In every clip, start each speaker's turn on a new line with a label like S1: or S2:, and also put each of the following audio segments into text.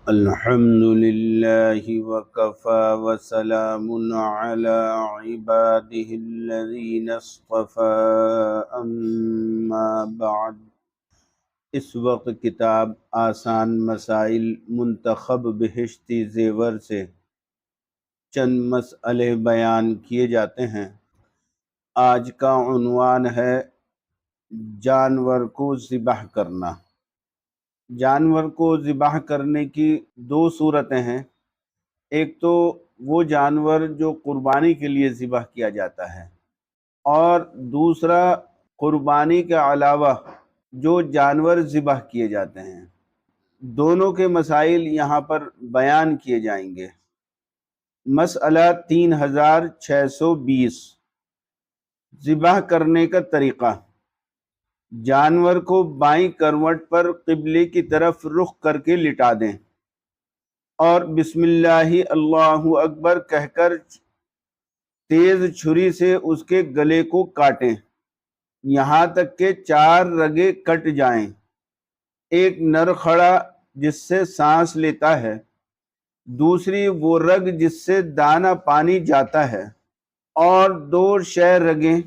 S1: الحمد للہ وکفی وسلام علی عباده الذین اصطفی اما بعد۔ اس وقت کتاب آسان مسائل منتخب بہشتی زیور سے چند مسئلے بیان کیے جاتے ہیں۔ آج کا عنوان ہے جانور کو ذبح کرنا۔ جانور کو ذبح کرنے کی دو صورتیں ہیں۔ ایک تو وہ جانور جو قربانی کے لیے ذبح کیا جاتا ہے، اور دوسرا قربانی کے علاوہ جو جانور ذبح کیے جاتے ہیں۔ دونوں کے مسائل یہاں پر بیان کیے جائیں گے۔ مسئلہ 3620، ذبح کرنے کا طریقہ۔ جانور کو بائیں کروٹ پر قبلے کی طرف رخ کر کے لٹا دیں اور بسم اللہ اللہ اکبر کہہ کر تیز چھری سے اس کے گلے کو کاٹیں یہاں تک کہ 4 رگیں کٹ جائیں۔ ایک نر کھڑا جس سے سانس لیتا ہے، دوسری وہ رگ جس سے دانہ پانی جاتا ہے، اور 2 شہ رگیں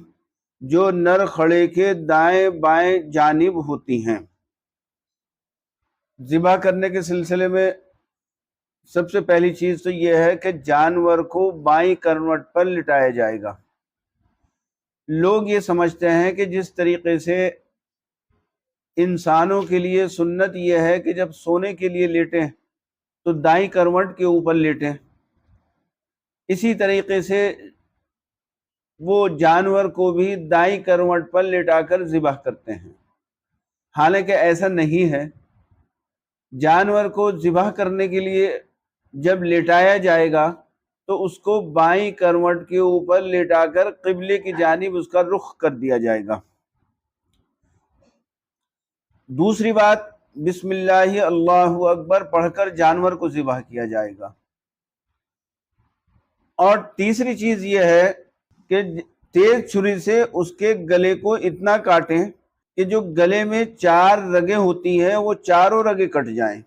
S1: جو نر کھڑے کے دائیں بائیں جانب ہوتی ہیں۔ ذبح کرنے کے سلسلے میں سب سے پہلی چیز تو یہ ہے کہ جانور کو بائیں کروٹ پر لٹایا جائے گا۔ لوگ یہ سمجھتے ہیں کہ جس طریقے سے انسانوں کے لیے سنت یہ ہے کہ جب سونے کے لیے لیٹیں تو دائیں کروٹ کے اوپر لیٹیں، اسی طریقے سے وہ جانور کو بھی دائیں کروٹ پر لٹا کر ذبح کرتے ہیں۔ حالانکہ ایسا نہیں ہے۔ جانور کو ذبح کرنے کے لیے جب لٹایا جائے گا تو اس کو بائیں کروٹ کے اوپر لٹا کر قبلے کی جانب اس کا رخ کر دیا جائے گا۔ دوسری بات، بسم اللہ اللہ اکبر پڑھ کر جانور کو ذبح کیا جائے گا۔ اور تیسری چیز یہ ہے کہ تیز چھری سے اس کے گلے کو اتنا کاٹیں کہ جو گلے میں 4 رگیں ہوتی ہیں وہ چاروں رگیں کٹ جائیں۔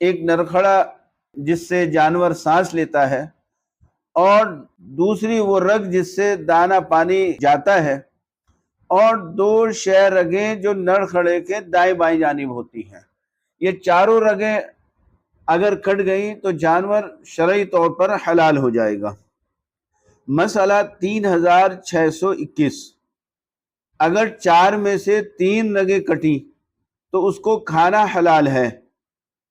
S1: ایک نرکھڑا جس سے جانور سانس لیتا ہے، اور دوسری وہ رگ جس سے دانہ پانی جاتا ہے، اور 2 شہ رگیں جو نر کھڑے کے دائیں بائیں جانب ہوتی ہیں۔ یہ چاروں رگیں اگر کٹ گئیں تو جانور شرعی طور پر حلال ہو جائے گا۔ مسئلہ 3621، اگر 4 میں سے 3 رگیں کٹیں تو اس کو کھانا حلال ہے،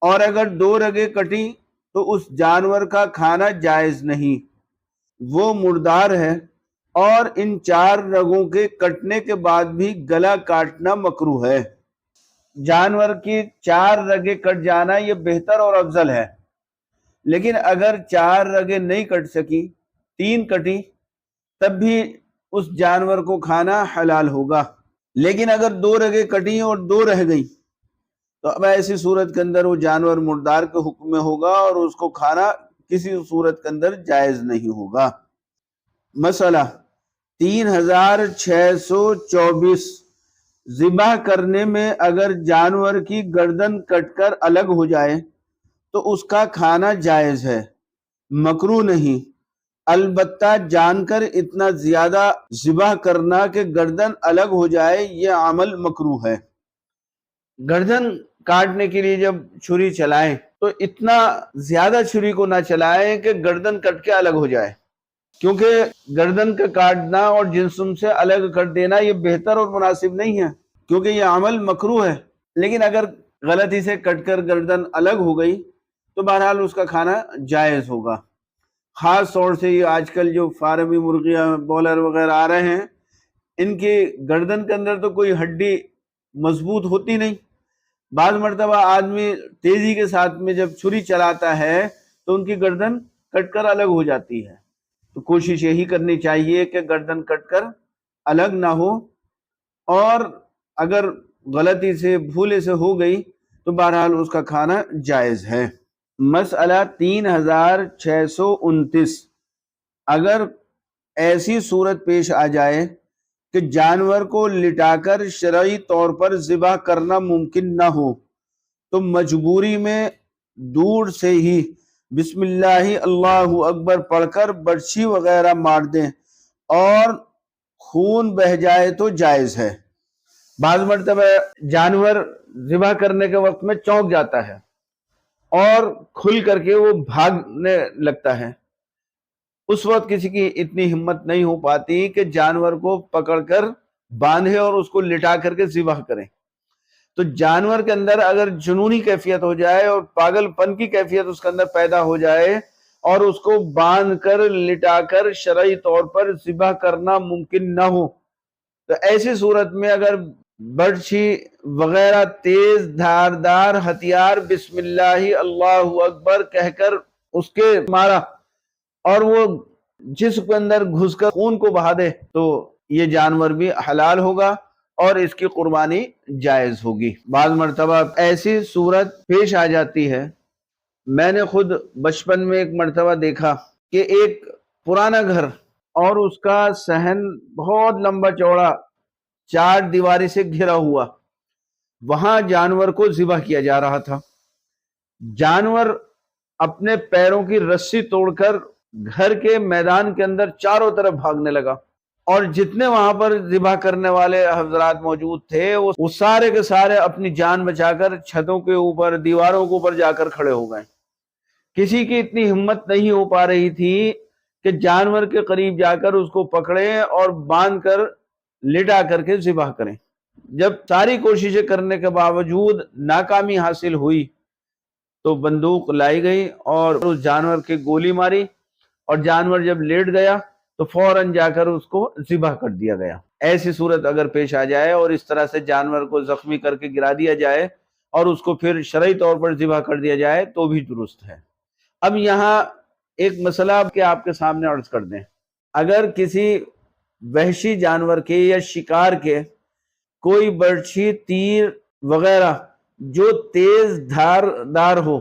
S1: اور اگر 2 رگیں کٹیں تو اس جانور کا کھانا جائز نہیں، وہ مردار ہے، اور ان 4 رگوں کے کٹنے کے بعد بھی گلا کاٹنا مکروہ ہے۔ جانور کی 4 رگیں کٹ جانا یہ بہتر اور افضل ہے، لیکن اگر 4 رگیں نہیں کٹ سکی، 3 کٹی، تب بھی اس جانور کو کھانا حلال ہوگا۔ لیکن اگر 2 رگیں کٹی اور 2 رہ گئی تو اب ایسی صورت کے اندر وہ جانور مردار کے حکم میں ہوگا اور اس کو کھانا کسی صورت کے اندر جائز نہیں ہوگا۔ مسئلہ 3624، ذبح کرنے میں اگر جانور کی گردن کٹ کر الگ ہو جائے تو اس کا کھانا جائز ہے، مکروہ نہیں، البتہ جان کر اتنا زیادہ ذبح کرنا کہ گردن الگ ہو جائے یہ عمل مکروہ ہے۔ گردن کاٹنے کے لیے جب چھری چلائیں تو اتنا زیادہ چھری کو نہ چلائیں کہ گردن کٹ کے الگ ہو جائے، کیونکہ گردن کا کاٹنا اور جسم سے الگ کر دینا یہ بہتر اور مناسب نہیں ہے، کیونکہ یہ عمل مکروہ ہے۔ لیکن اگر غلطی سے کٹ کر گردن الگ ہو گئی تو بہرحال اس کا کھانا جائز ہوگا۔ خاص طور سے یہ آج کل جو فارمی مرغیاں بولر وغیرہ آ رہے ہیں، ان کی گردن کے اندر تو کوئی ہڈی مضبوط ہوتی نہیں۔ بعض مرتبہ آدمی تیزی کے ساتھ میں جب چھری چلاتا ہے تو ان کی گردن کٹ کر الگ ہو جاتی ہے۔ تو کوشش یہی کرنی چاہیے کہ گردن کٹ کر الگ نہ ہو، اور اگر غلطی سے بھولے سے ہو گئی تو بہرحال اس کا کھانا جائز ہے۔ مسئلہ 3629، اگر ایسی صورت پیش آ جائے کہ جانور کو لٹا کر شرعی طور پر ذبح کرنا ممکن نہ ہو تو مجبوری میں دور سے ہی بسم اللہ اللہ اکبر پڑھ کر برچھی وغیرہ مار دیں اور خون بہ جائے تو جائز ہے۔ بعض مرتبہ جانور ذبح کرنے کے وقت میں چونک جاتا ہے اور کھل کر کے وہ بھاگنے لگتا ہے، اس وقت کسی کی اتنی ہمت نہیں ہو پاتی کہ جانور کو پکڑ کر باندھے اور اس کو لٹا کر کے ذبح کریں۔ تو جانور کے اندر اگر جنونی کیفیت ہو جائے اور پاگل پن کی کیفیت اس کے اندر پیدا ہو جائے اور اس کو باندھ کر لٹا کر شرعی طور پر ذبح کرنا ممکن نہ ہو، تو ایسی صورت میں اگر برچھی وغیرہ تیز دھاردار ہتھیار بسم اللہ اللہ اکبر کہہ کر اس کے مارا اور وہ جسم کے اندر گھس کر خون کو بہا دے تو یہ جانور بھی حلال ہوگا اور اس کی قربانی جائز ہوگی۔ بعض مرتبہ ایسی صورت پیش آ جاتی ہے، میں نے خود بچپن میں ایک مرتبہ دیکھا کہ ایک پرانا گھر اور اس کا صحن بہت لمبا چوڑا 4 دیواری سے گھرا ہوا، وہاں جانور کو ذبح کیا جا رہا تھا۔ جانور اپنے پیروں کی رسی توڑ کر گھر کے میدان کے اندر چاروں طرف بھاگنے لگا اور جتنے وہاں پر ذبح کرنے والے حضرات موجود تھے وہ سارے کے سارے اپنی جان بچا کر چھتوں کے اوپر دیواروں کے اوپر جا کر کھڑے ہو گئے۔ کسی کی اتنی ہمت نہیں ہو پا رہی تھی کہ جانور کے قریب جا کر اس کو پکڑیں اور باندھ کر لٹا کر کے ذبح کریں۔ جب ساری کوششیں کرنے کے باوجود ناکامی حاصل ہوئی تو بندوق لائی گئی اور اس جانور کی گولی ماری اور جانور جب لیٹ گیا تو فوراً جا کر اس کو ذبح کر دیا گیا۔ ایسی صورت اگر پیش آ جائے اور اس طرح سے جانور کو زخمی کر کے گرا دیا جائے اور اس کو پھر شرعی طور پر ذبح کر دیا جائے تو بھی درست ہے۔ اب یہاں ایک مسئلہ کہ آپ کے سامنے عرض کر دیں، اگر کسی وحشی جانور کے یا شکار کے کوئی برچھی تیر وغیرہ جو تیز دھاردار ہو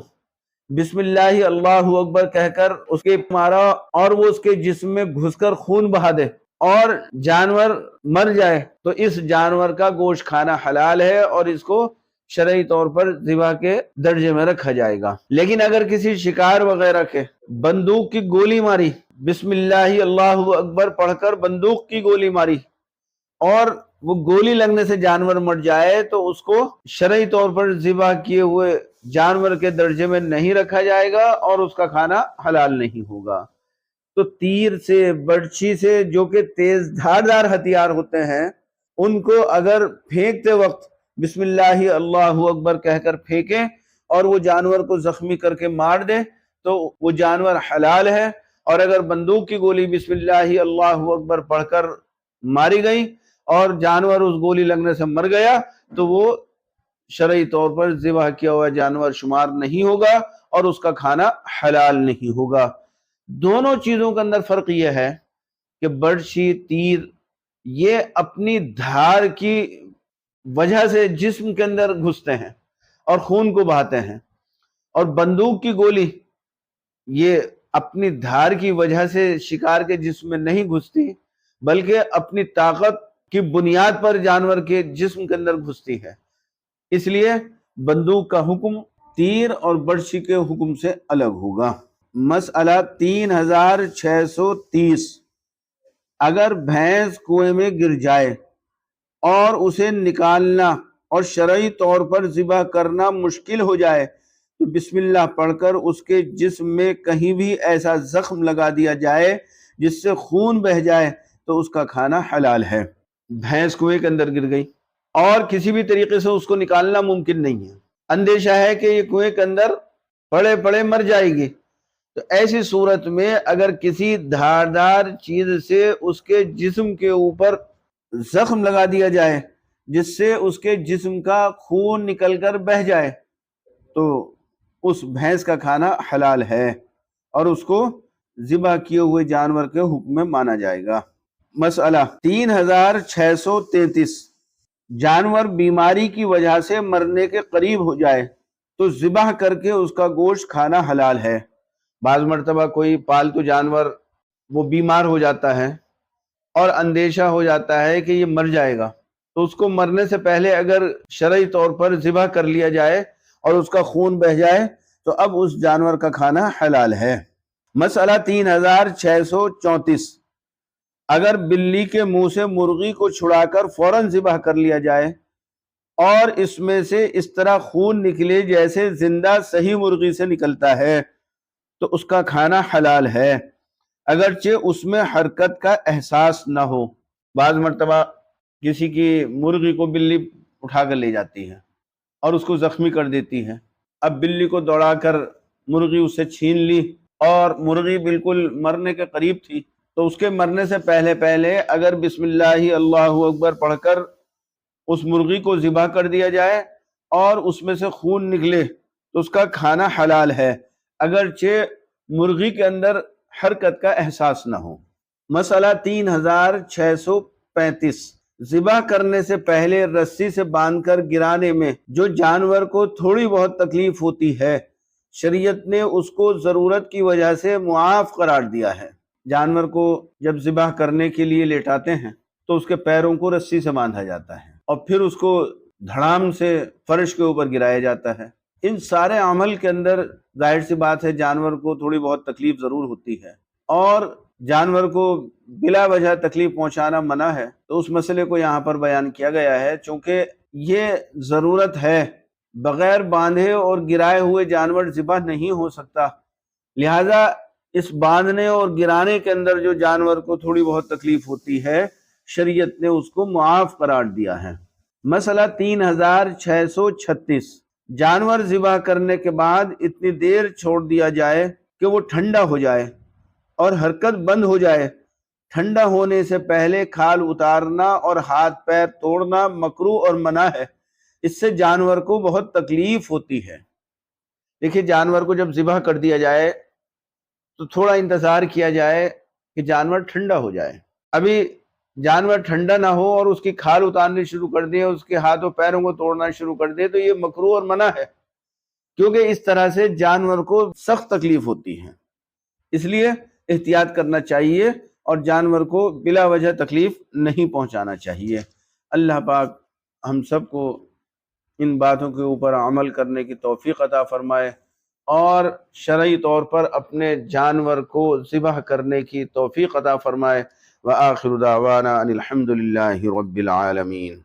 S1: بسم اللہ اللہ اکبر کہہ کر اس کے مارا اور وہ اس کے جسم میں گھس کر خون بہا دے اور جانور مر جائے تو اس جانور کا گوشت کھانا حلال ہے اور اس کو شرعی طور پر ذبح کے درجے میں رکھا جائے گا۔ لیکن اگر کسی شکار وغیرہ کے بندوق کی گولی ماری بسم اللہ اللہ اکبر پڑھ کر بندوق کی گولی ماری اور وہ گولی لگنے سے جانور مر جائے تو اس کو شرعی طور پر ذبح کیے ہوئے جانور کے درجے میں نہیں رکھا جائے گا اور اس کا کھانا حلال نہیں ہوگا۔ تو تیر سے برچھی سے جو کہ تیز دھاردار ہتھیار ہوتے ہیں ان کو اگر پھینکتے وقت بسم اللہ اللہ اکبر کہہ کر پھینکیں اور وہ جانور کو زخمی کر کے مار دیں تو وہ جانور حلال ہے، اور اگر بندوق کی گولی بسم اللہ اللہ اکبر پڑھ کر ماری گئی اور جانور اس گولی لگنے سے مر گیا تو وہ شرعی طور پر ذبح کیا ہوا جانور شمار نہیں ہوگا اور اس کا کھانا حلال نہیں ہوگا۔ دونوں چیزوں کے اندر فرق یہ ہے کہ برچھی تیر یہ اپنی دھار کی وجہ سے جسم کے اندر گھستے ہیں اور خون کو بہاتے ہیں، اور بندوق کی گولی یہ اپنی دھار کی وجہ سے شکار کے جسم میں نہیں گھستی بلکہ اپنی طاقت کی بنیاد پر جانور کے جسم کے اندر گھستی ہے، اس لیے بندوق کا حکم تیر اور برچھی کے حکم سے الگ ہوگا۔ مسئلہ 3630، اگر بھینس کنویں میں گر جائے اور اسے نکالنا اور شرعی طور پر ذبح کرنا مشکل ہو جائے تو بسم اللہ پڑھ کر اس کے جسم میں کہیں بھی ایسا زخم لگا دیا جائے جس سے خون بہ جائے تو اس کا کھانا حلال ہے۔ بھینس کنویں کے اندر گر گئی اور کسی بھی طریقے سے اس کو نکالنا ممکن نہیں ہے، اندیشہ ہے کہ یہ کنویں کے اندر پڑے پڑے مر جائے گی، تو ایسی صورت میں اگر کسی دھاردار چیز سے اس کے جسم کے اوپر زخم لگا دیا جائے جس سے اس کے جسم کا خون نکل کر بہ جائے تو اس بھینس کا کھانا حلال ہے اور اس کو ذبح کیے ہوئے جانور کے حکم میں مانا جائے گا۔ مسئلہ 3633، جانور بیماری کی وجہ سے مرنے کے قریب ہو جائے تو ذبح کر کے اس کا گوشت کھانا حلال ہے۔ بعض مرتبہ کوئی پالتو جانور وہ بیمار ہو جاتا ہے اور اندیشہ ہو جاتا ہے کہ یہ مر جائے گا، تو اس کو مرنے سے پہلے اگر شرعی طور پر ذبح کر لیا جائے اور اس کا خون بہ جائے تو اب اس جانور کا کھانا حلال ہے۔ مسئلہ 3634، اگر بلی کے منہ سے مرغی کو چھڑا کر فوراً ذبح کر لیا جائے اور اس میں سے اس طرح خون نکلے جیسے زندہ صحیح مرغی سے نکلتا ہے تو اس کا کھانا حلال ہے، اگرچہ اس میں حرکت کا احساس نہ ہو۔ بعض مرتبہ کسی کی مرغی کو بلی اٹھا کر لے جاتی ہے اور اس کو زخمی کر دیتی ہے، اب بلی کو دوڑا کر مرغی اسے چھین لی اور مرغی بالکل مرنے کے قریب تھی، تو اس کے مرنے سے پہلے اگر بسم اللہ اللہ اکبر پڑھ کر اس مرغی کو ذبح کر دیا جائے اور اس میں سے خون نکلے تو اس کا کھانا حلال ہے، اگرچہ مرغی کے اندر حرکت کا احساس نہ ہو۔ مسئلہ 3635، ذبح کرنے سے پہلے رسی سے باندھ کر گرانے میں جو جانور کو تھوڑی بہت تکلیف ہوتی ہے، شریعت نے اس کو ضرورت کی وجہ سے معاف قرار دیا ہے۔ جانور کو جب ذبح کرنے کے لیے لیٹاتے ہیں تو اس کے پیروں کو رسی سے باندھا جاتا ہے اور پھر اس کو دھڑام سے فرش کے اوپر گرایا جاتا ہے۔ ان سارے عمل کے اندر ظاہر سی بات ہے جانور کو تھوڑی بہت تکلیف ضرور ہوتی ہے، اور جانور کو بلا وجہ تکلیف پہنچانا منع ہے، تو اس مسئلے کو یہاں پر بیان کیا گیا ہے۔ چونکہ یہ ضرورت ہے، بغیر باندھے اور گرائے ہوئے جانور ذبح نہیں ہو سکتا، لہذا اس باندھنے اور گرانے کے اندر جو جانور کو تھوڑی بہت تکلیف ہوتی ہے شریعت نے اس کو معاف قرار دیا ہے۔ مسئلہ 3636، جانور ذبح کرنے کے بعد اتنی دیر چھوڑ دیا جائے کہ وہ ٹھنڈا ہو جائے اور حرکت بند ہو جائے۔ ٹھنڈا ہونے سے پہلے کھال اتارنا اور ہاتھ پیر توڑنا مکروہ اور منع ہے، اس سے جانور کو بہت تکلیف ہوتی ہے۔ دیکھیے جانور کو جب ذبح کر دیا جائے تو تھوڑا انتظار کیا جائے کہ جانور ٹھنڈا ہو جائے۔ ابھی جانور ٹھنڈا نہ ہو اور اس کی کھال اتارنی شروع کر دے، اس کے ہاتھوں پیروں کو توڑنا شروع کر دے تو یہ مکروہ اور منع ہے، کیونکہ اس طرح سے جانور کو سخت تکلیف ہوتی ہے۔ اس لیے احتیاط کرنا چاہیے اور جانور کو بلا وجہ تکلیف نہیں پہنچانا چاہیے۔ اللہ پاک ہم سب کو ان باتوں کے اوپر عمل کرنے کی توفیق عطا فرمائے اور شرعی طور پر اپنے جانور کو ذبح کرنے کی توفیق عطا فرمائے۔ وآخر دعوانا ان الحمد للہ رب العالمین۔